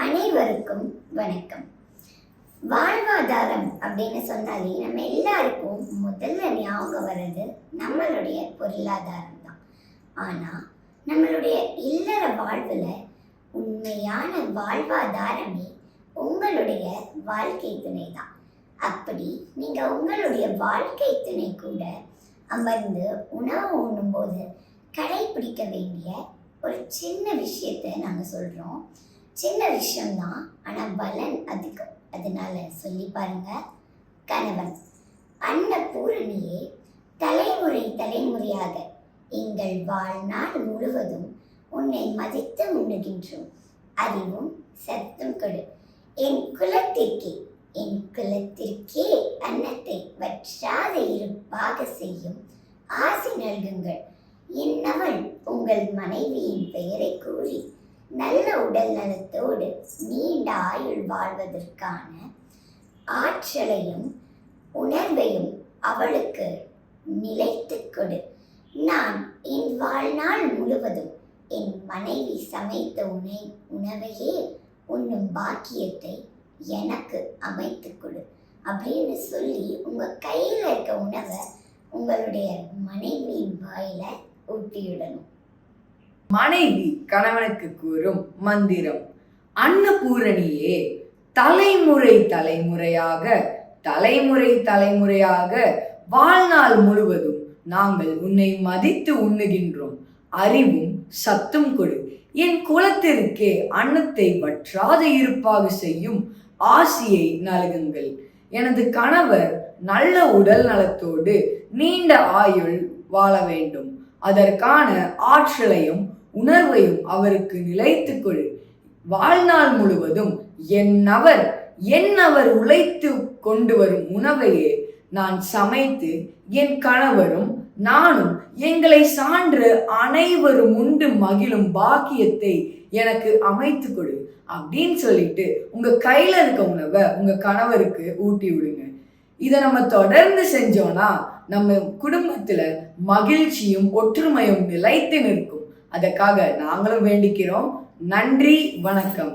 அனைவருக்கும் வணக்கம். வாழ்வாதாரம் அப்படின்னு சொன்னாலே நம்ம எல்லாருக்கும் முதல்ல ஞாபகம் வர்றது நம்மளுடைய பொருளாதாரம் தான். ஆனால் நம்மளுடைய இல்லற வாழ்வில் உண்மையான வாழ்வாதாரமே உங்களுடைய வாழ்க்கை துணை தான். அப்படி நீங்கள் உங்களுடைய வாழ்க்கை துணை கூட அமர்ந்து உணவு உண்ணும்போது கடைபிடிக்க வேண்டிய ஒரு சின்ன விஷயத்தை நாங்கள் சொல்கிறோம். சின்ன விஷயம்தான், ஆனால் பலன் அதிகம். அதனால சொல்லி பாருங்க. கணவன்: அன்னபூரணியே, தலைமுறை தலைமுறையாக எங்கள் வாழ்நாள் முழுவதும் உன்னை மதித்து உண்ணுகின்றோம். அறிவும் சத்தும் கொடு. என் குலத்திற்கே அன்னத்தை வற்றாத இருப்பாக செய்யும் ஆசி நல்குங்கள். என்னவள் உங்கள் மனைவியின் பெயரை கூறி நல்ல உடல் நலத்தோடு நீண்ட ஆயுள் வாழ்வதற்கான ஆற்றலையும் உணர்வையும் அவளுக்கு நிலைத்து கொடு. நான் என் வாழ்நாள் முழுவதும் என் மனைவி சமைத்த உணவையே உண்ணும் பாக்கியத்தை எனக்கு அமைத்து கொடு அப்படின்னு சொல்லி உங்கள் கையில் இருக்க உணவை உங்களுடைய மனைவியின் வாயில ஊட்டிவிடணும். மனைவி கணவனுக்கு கூறும் மந்திரம்: அன்னபூரணியே, தலைமுறை தலைமுறையாக வாழ்நாள் முழுவதும் நாங்கள் உன்னை மதித்து உண்ணுகின்றோம். அறிவும் சத்தும் கொடு. என் குலத்திற்கே அன்னத்தை வற்றாத இருப்பாக செய்யும் ஆசியை நல்குங்கள். எனது கணவர் நல்ல உடல் நலத்தோடு நீண்ட ஆயுள் வாழ வேண்டும். அதற்கான ஆற்றலையும் உணர்வையும் அவருக்கு நிலைத்து கொடு. வாழ்நாள் முழுவதும் என்னவர் உழைத்து கொண்டு வரும் உணவையே நான் சமைத்து என் கணவரும் நானும் எங்களை சான்று அனைவரும் உண்டு மகிழும் பாக்கியத்தை எனக்கு அமைத்து கொடு அப்படின்னு சொல்லிட்டு உங்க கையில இருக்க உணவை உங்க கணவருக்கு ஊட்டி விடுங்க. இதை நம்ம தொடர்ந்து செஞ்சோம்னா நம்ம குடும்பத்துல மகிழ்ச்சியும் ஒற்றுமையும் நிலைத்து நிற்கும். அதற்காக நாங்களும் வேண்டிக்கிறோம். நன்றி, வணக்கம்.